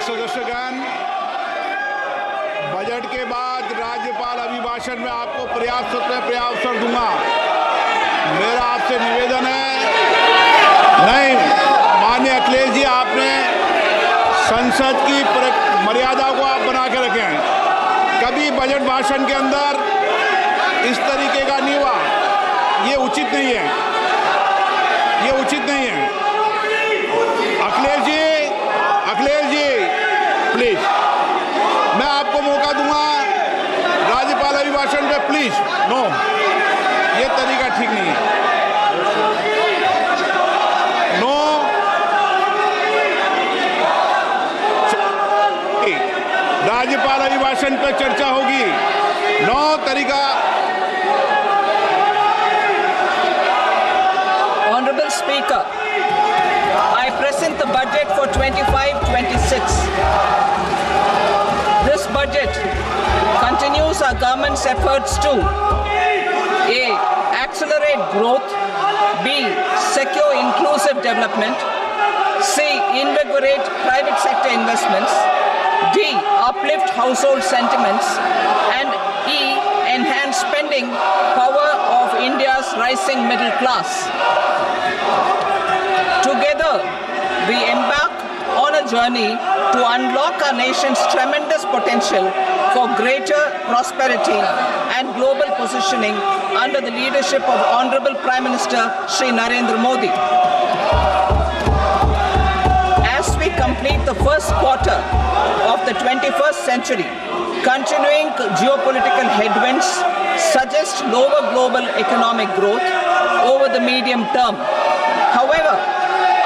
सदस्यगण, budget के बाद राज्यपाल अभिभाषण में आपको पर्याप्त अवसर दूंगा। मेरा आपसे निवेदन है, नहीं माननीय अखिलेश जी, आपने संसद की मर्यादा को आप बना के रखे हैं। कभी बजट भाषण के अंदर इस तरीके का नहीं हुआ, ये उचित नहीं है, ये उचित नहीं है। अखिलेश जी प्लीज, मैं आपको मौका दूंगा राज्यपाल अभिभाषण पे, प्लीज। नो, ये तरीका ठीक नहीं है। नो, राज्यपाल अभिभाषण पे चर्चा होगी। नो तरीका। Honorable Speaker, I present the budget for 25-26. This budget continues our government's efforts to A. Accelerate growth, B. Secure inclusive development, C. Invigorate private sector investments, D. Uplift household sentiments, and E. Enhance spending power of India's rising middle class. Together, we embark on a journey to unlock our nation's tremendous potential for greater prosperity and global positioning under the leadership of Honorable Prime Minister Shri Narendra Modi. As we complete the first quarter of the 21st century, continuing geopolitical headwinds suggest lower global economic growth over the medium term. However,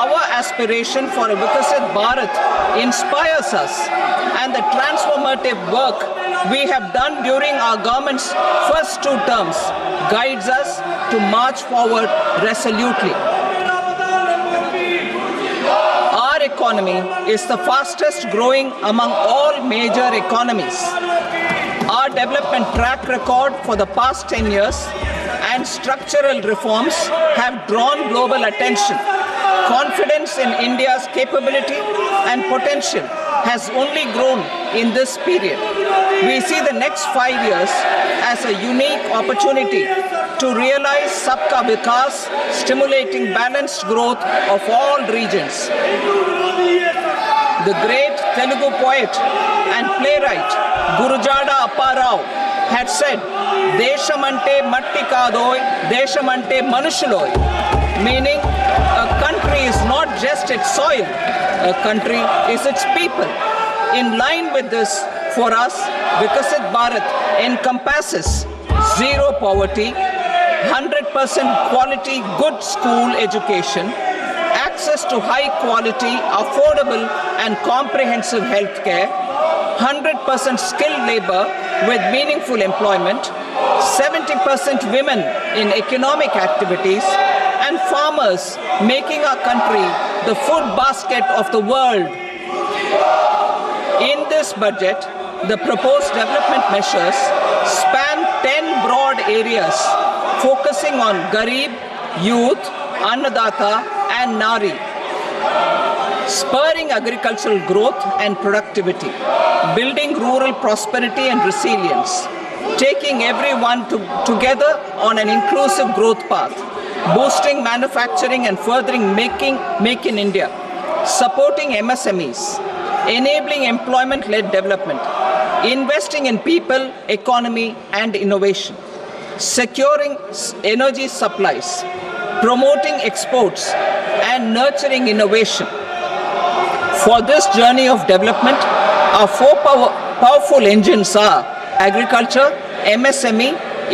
our aspiration for a Vikasit Bharat inspires us, and the transformative work we have done during our government's first 2 terms guides us to march forward resolutely. Our economy is the fastest growing among all major economies. Our development track record for the past 10 years and structural reforms have drawn global attention. Confidence in India's capability and potential has only grown in this period. We see the next 5 years as a unique opportunity to realize Sabka Vikas, stimulating balanced growth of all regions. The great Telugu poet and playwright Gurujada Apparao had said, "Deshamante matti kadoy, deshamante manushuloy," meaning a country is not just its soil, a country is its people. In line with this, for us, Vikasit Bharat encompasses zero poverty, 100% quality good school education, access to high quality, affordable and comprehensive health care, 100% skilled labor with meaningful employment, 70% women in economic activities, and farmers making our country the food basket of the world. In this budget, the proposed development measures span 10 broad areas, focusing on Garib, youth, Annadata, and Nari, spurring agricultural growth and productivity, building rural prosperity and resilience, taking everyone together on an inclusive growth path, boosting manufacturing and furthering Make in India, supporting MSMEs, enabling employment-led development, investing in people, economy, and innovation, securing energy supplies, promoting exports, and nurturing innovation. For this journey of development, our 4 powerful engines are agriculture, MSME,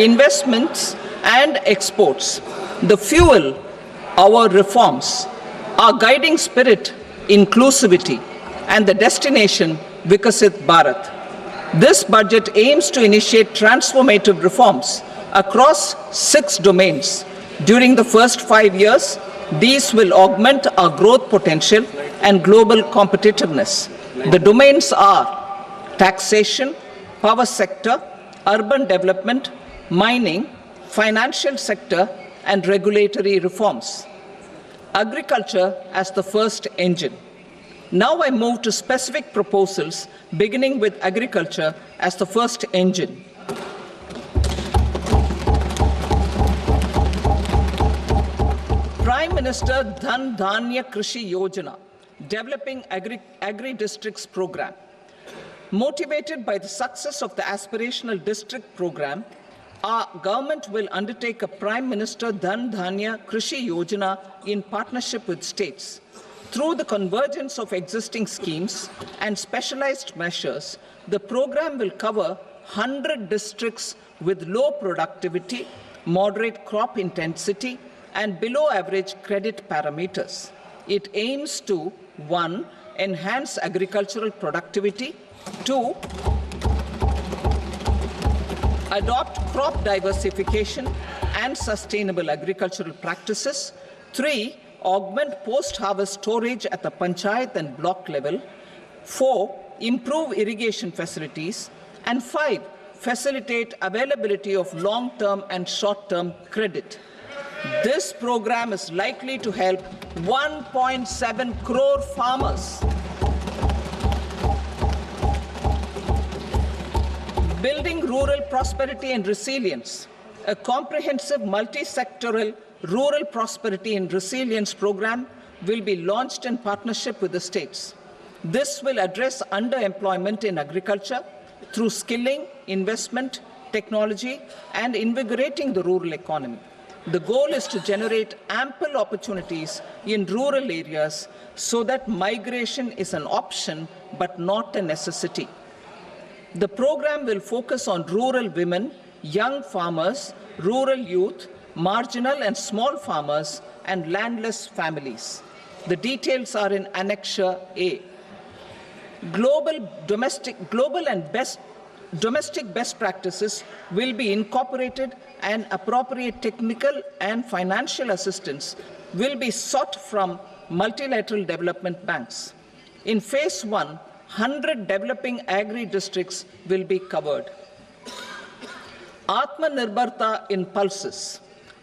investments, and exports. The fuel, our reforms, our guiding spirit, inclusivity, and the destination, Vikasit Bharat. This budget aims to initiate transformative reforms across 6 domains. During the first 5 years, these will augment our growth potential and global competitiveness. The domains are taxation, power sector, urban development, mining, financial sector, and regulatory reforms. Agriculture as the first engine. Now I move to specific proposals, beginning with agriculture as the first engine. Prime Minister Dhan Dhanya Krishi Yojana, Developing Agri-Districts Program. Motivated by the success of the Aspirational District Program, our government will undertake a Prime Minister Dhan Dhanya Krishi Yojana in partnership with states. Through the convergence of existing schemes and specialized measures, the program will cover 100 districts with low productivity, moderate crop intensity, and below average credit parameters. It aims to 1. Enhance agricultural productivity, 2. Adopt crop diversification and sustainable agricultural practices, 3. Augment post-harvest storage at the panchayat and block level, 4. Improve irrigation facilities, and 5. Facilitate availability of long-term and short-term credit. This program is likely to help 1.7 crore farmers. Building rural prosperity and resilience. A comprehensive multi-sectoral rural prosperity and resilience program will be launched in partnership with the states. This will address underemployment in agriculture through skilling, investment, technology, and invigorating the rural economy. The goal is to generate ample opportunities in rural areas so that migration is an option but not a necessity. The program will focus on rural women, young farmers, rural youth, marginal and small farmers, and landless families. The details are in Annexure A. Domestic best practices will be incorporated, and appropriate technical and financial assistance will be sought from multilateral development banks. In Phase 1, 100 developing agri-districts will be covered. Atmanirbharta in pulses.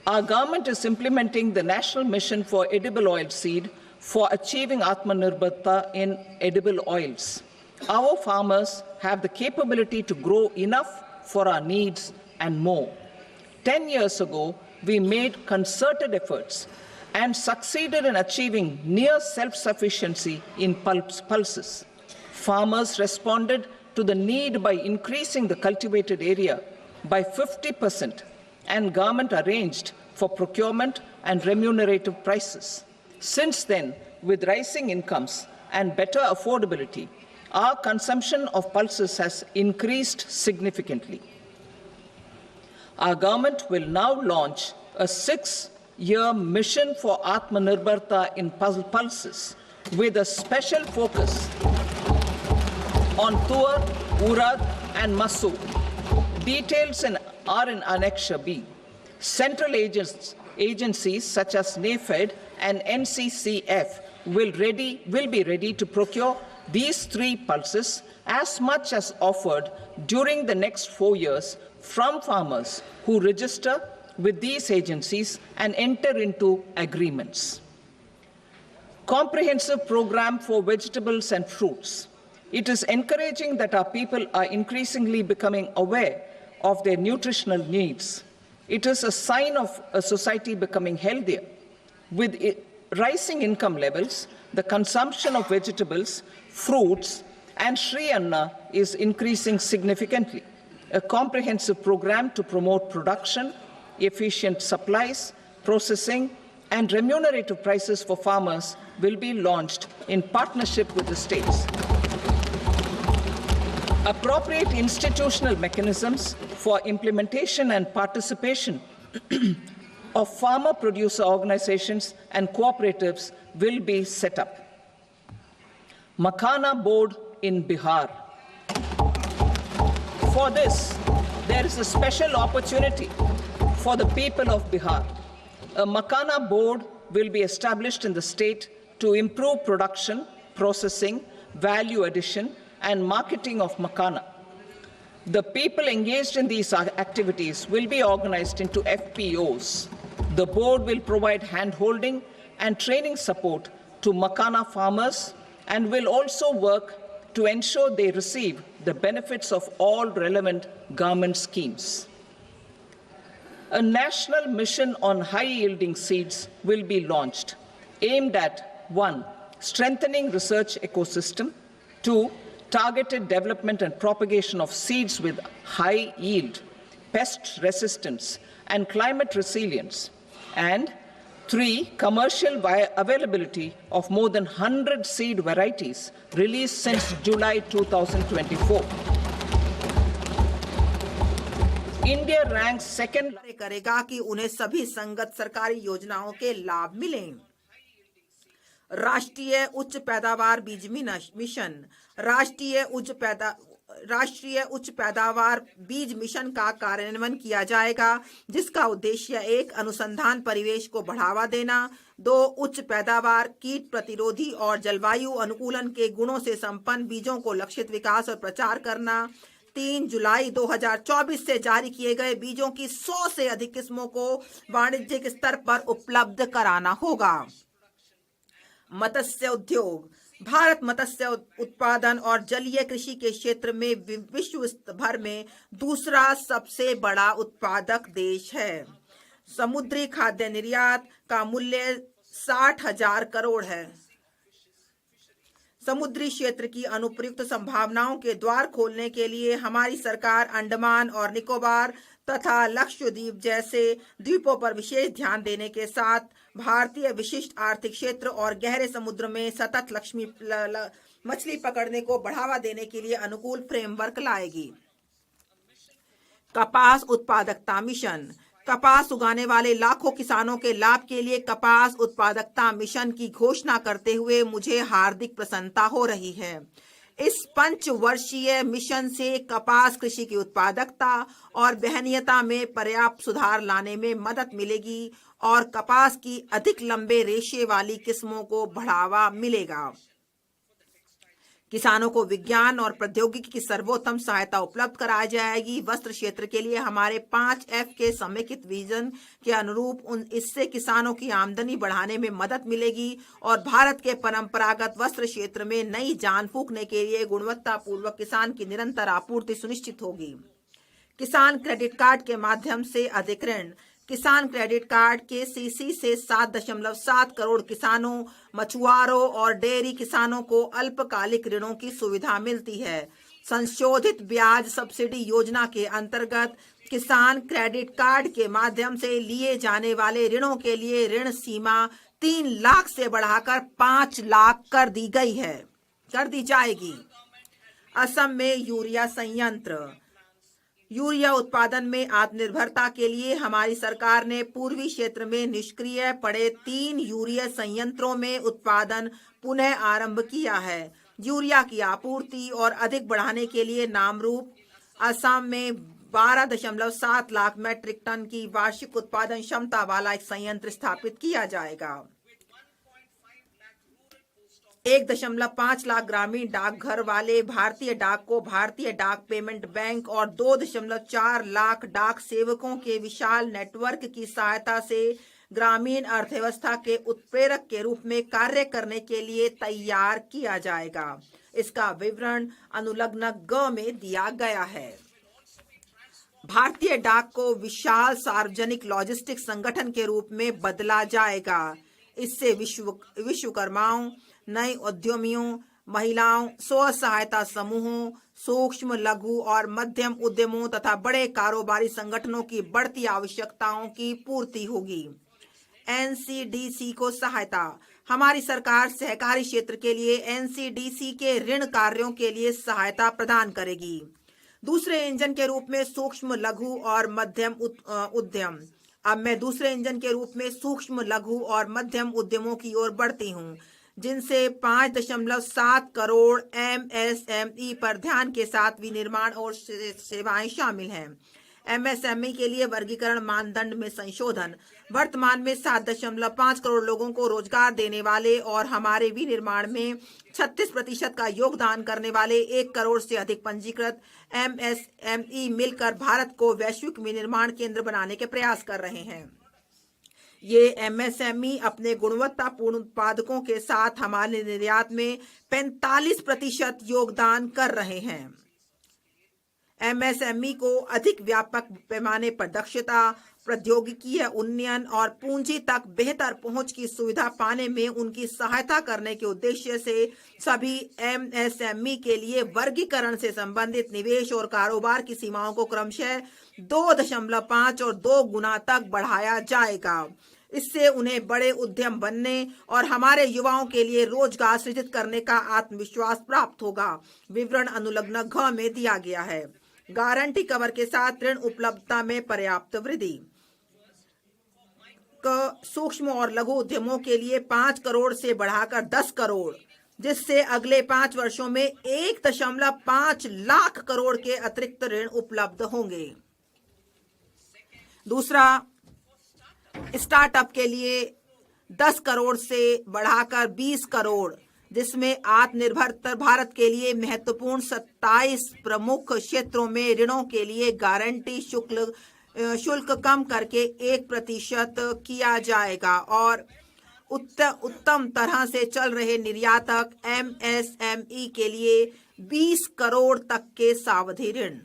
Our government is implementing the National Mission for Edible Oilseed for achieving Atmanirbharta in edible oils. Our farmers have the capability to grow enough for our needs and more. 10 years ago, we made concerted efforts and succeeded in achieving near self-sufficiency in pulses. Farmers responded to the need by increasing the cultivated area by 50%, and government arranged for procurement and remunerative prices. Since then, with rising incomes and better affordability, our consumption of pulses has increased significantly. Our government will now launch a 6-year mission for Atmanirbharta in pulses with a special focus on Tur, Urad, and Masoor. Details are in Annexure B. Central agencies such as NAFED and NCCF will be ready to procure these 3 pulses as much as offered during the next 4 years from farmers who register with these agencies and enter into agreements. Comprehensive program for vegetables and fruits. It is encouraging that our people are increasingly becoming aware of their nutritional needs. It is a sign of a society becoming healthier. With rising income levels, the consumption of vegetables, fruits, and Shri Anna is increasing significantly. A comprehensive program to promote production, efficient supplies, processing, and remunerative prices for farmers will be launched in partnership with the states. Appropriate institutional mechanisms for implementation and participation of farmer producer organizations and cooperatives will be set up. Makhana board in Bihar. For this, there is a special opportunity for the people of Bihar. A Makhana board will be established in the state to improve production, processing, value addition, and marketing of Makhana. The people engaged in these activities will be organized into FPOs. The board will provide hand-holding and training support to Makhana farmers and will also work to ensure they receive the benefits of all relevant government schemes. A national mission on high-yielding seeds will be launched, aimed at 1. Strengthening research ecosystem, 2. Targeted development and propagation of seeds with high yield, pest resistance, and climate resilience, and 3. Commercial availability of more than 100 seed varieties released since July 2024. India ranks second. करेगा कि उन्हें सभी संगत सरकारी योजनाओं के लाभ मिलें। राष्ट्रीय उच्च पैदावार बीज मिशन राष्ट्रीय उच्च पैदावार बीज मिशन का कार्यान्वयन किया जाएगा, जिसका उद्देश्य 1. अनुसंधान परिवेश को बढ़ावा देना, 2. उच्च पैदावार, कीट प्रतिरोधी और जलवायु अनुकूलन के गुणों से संपन्न बीजों को लक्षित विकास और प्रचार करना, 3. जुलाई 2024 से जारी किए गए बीजों की 100 से अधिक किस्मों को वाणिज्यिक स्तर पर उपलब्ध कराना होगा। मत्स्य उद्योग। भारत मत्स्य उत्पादन और जलीय कृषि के क्षेत्र में विश्व भर में दूसरा सबसे बड़ा उत्पादक देश है। समुद्री खाद्य निर्यात का मूल्य 60,000 करोड़ है। समुद्री क्षेत्र की अनुप्रयुक्त संभावनाओं के द्वार खोलने के लिए हमारी सरकार अंडमान और निकोबार तथा लक्षद्वीप जैसे द्वीपों पर विशेष ध्यान देने के साथ भारतीय विशिष्ट आर्थिक क्षेत्र और गहरे समुद्र में सतत मछली पकड़ने को बढ़ावा देने के लिए अनुकूल फ्रेमवर्क लाएगी। कपास उत्पादकता मिशन। कपास उगाने वाले लाखों किसानों के लाभ के लिए कपास उत्पादकता मिशन की घोषणा करते हुए मुझे हार्दिक प्रसन्नता हो रही है। इस 5 वर्षीय मिशन से कपास कृषि की उत्पादकता और वहनीयता में पर्याप्त सुधार लाने में मदद मिलेगी और कपास की अधिक लंबे रेशे वाली किस्मों को बढ़ावा मिलेगा। किसानों को विज्ञान और प्रौद्योगिकी की सर्वोत्तम सहायता उपलब्ध कराई जाएगी। वस्त्र क्षेत्र के लिए हमारे 5F के समेकित विजन के अनुरूप इससे किसानों की आमदनी बढ़ाने में मदद मिलेगी और भारत के परंपरागत वस्त्र क्षेत्र में नई जान फूंकने के लिए गुणवत्तापूर्वक किसान की निरंतर आपूर्ति सुनिश्चित होगी। किसान क्रेडिट कार्ड के माध्यम से अधिक ऋण। किसान क्रेडिट कार्ड के सीसी से 7.7 करोड़ किसानों, मछुआरों और डेयरी किसानों को अल्पकालिक ऋणों की सुविधा मिलती है। संशोधित ब्याज सब्सिडी योजना के अंतर्गत किसान क्रेडिट कार्ड के माध्यम से लिए जाने वाले ऋणों के लिए ऋण सीमा 3 लाख से बढ़ाकर 5 लाख कर दी जाएगी। असम में यूरिया संयंत्र। यूरिया उत्पादन में आत्मनिर्भरता के लिए हमारी सरकार ने पूर्वी क्षेत्र में निष्क्रिय पड़े 3 यूरिया संयंत्रों में उत्पादन पुनः आरंभ किया है। यूरिया की आपूर्ति और अधिक बढ़ाने के लिए नामरूप असम में 12.7 लाख मैट्रिक टन की वार्षिक उत्पादन क्षमता वाला एक संयंत्र स्थापित किया जाएगा। 1.5 लाख ग्रामीण डाकघर वाले भारतीय डाक को भारतीय डाक पेमेंट बैंक और 2.4 लाख डाक सेवकों के विशाल नेटवर्क की सहायता से ग्रामीण अर्थव्यवस्था के उत्प्रेरक के रूप में कार्य करने के लिए तैयार किया जाएगा। इसका विवरण अनुलग्न ग में दिया गया है। भारतीय डाक को विशाल सार्वजनिक लॉजिस्टिक संगठन के रूप में बदला जाएगा। इससे विश्वकर्माओं, नए उद्यमियों, महिलाओं, स्व सहायता समूहों, सूक्ष्म, लघु और मध्यम उद्यमों तथा बड़े कारोबारी संगठनों की बढ़ती आवश्यकताओं की पूर्ति होगी। एनसीडीसी को सहायता। हमारी सरकार सहकारी क्षेत्र के लिए एनसीडीसी के ऋण कार्यों के लिए सहायता प्रदान करेगी। दूसरे इंजन के रूप में सूक्ष्म, लघु और मध्यम उद्यम। अब मैं दूसरे इंजन के रूप में सूक्ष्म, लघु और मध्यम उद्यमों की ओर बढ़ती हूँ, जिनसे 5.7 करोड़ MSME पर ध्यान के साथ विनिर्माण और सेवाएं शामिल हैं। MSME के लिए वर्गीकरण मानदंड में संशोधन। वर्तमान में 7.5 करोड़ लोगों को रोजगार देने वाले और हमारे विनिर्माण में 36% का योगदान करने वाले 1 करोड़ से अधिक पंजीकृत MSME मिलकर भारत को वैश्विक विनिर्माण केंद्र बनाने के प्रयास कर रहे हैं। ये एमएसएमई अपने गुणवत्तापूर्ण उत्पादकों के साथ हमारे निर्यात में 45% योगदान कर रहे हैं। एमएसएमई को अधिक व्यापक पैमाने पर दक्षता, प्रौद्योगिकीय उन्नयन और पूंजी तक बेहतर पहुंच की सुविधा पाने में उनकी सहायता करने के उद्देश्य से सभी एमएसएमई के लिए वर्गीकरण से संबंधित निवेश और कारोबार की सीमाओं को क्रमशः 2.5 और 2 गुना तक बढ़ाया जाएगा। इससे उन्हें बड़े उद्यम बनने और हमारे युवाओं के लिए रोजगार सृजित करने का आत्मविश्वास प्राप्त होगा। विवरण अनुलग्न घ में दिया गया है। गारंटी कवर के साथ ऋण उपलब्धता में पर्याप्त वृद्धि। सूक्ष्म और लघु उद्यमों के लिए 5 करोड़ से बढ़ाकर 10 करोड़, जिससे अगले 5 वर्षों में 1.5 लाख करोड़ के अतिरिक्त ऋण उपलब्ध होंगे। दूसरा, स्टार्टअप के लिए 10 करोड़ से बढ़ाकर 20 करोड़, जिसमें आत्मनिर्भर भारत के लिए महत्वपूर्ण 27 प्रमुख क्षेत्रों में ऋणों के लिए गारंटी शुल्क कम करके 1% किया जाएगा और उत्तम तरह से चल रहे निर्यातक एमएसएमई के लिए 20 करोड़ तक के सावधि ऋण।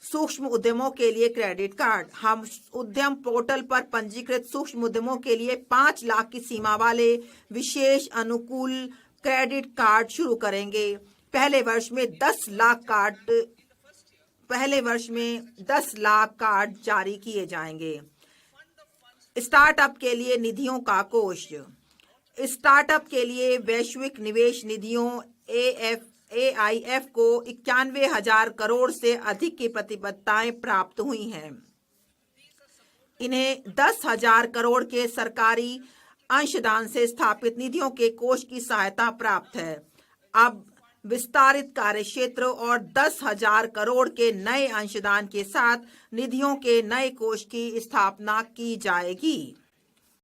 सूक्ष्म उद्यमों के लिए क्रेडिट कार्ड। हम उद्यम पोर्टल पर पंजीकृत सूक्ष्म उद्यमों के लिए 5 लाख की सीमा वाले विशेष अनुकूल क्रेडिट कार्ड शुरू करेंगे। पहले वर्ष में 10 लाख कार्ड जारी किए जाएंगे। स्टार्टअप के लिए निधियों का कोष। स्टार्टअप के लिए वैश्विक निवेश निधियों AIF को 91,000 करोड़ से अधिक की प्रतिबद्धताएं प्राप्त हुई हैं। इन्हें 10,000 करोड़ के सरकारी अंशदान से स्थापित निधियों के कोष की सहायता प्राप्त है। अब विस्तारित कार्यक्षेत्र और 10,000 करोड़ के नए अंशदान के साथ निधियों के नए कोष की स्थापना की जाएगी।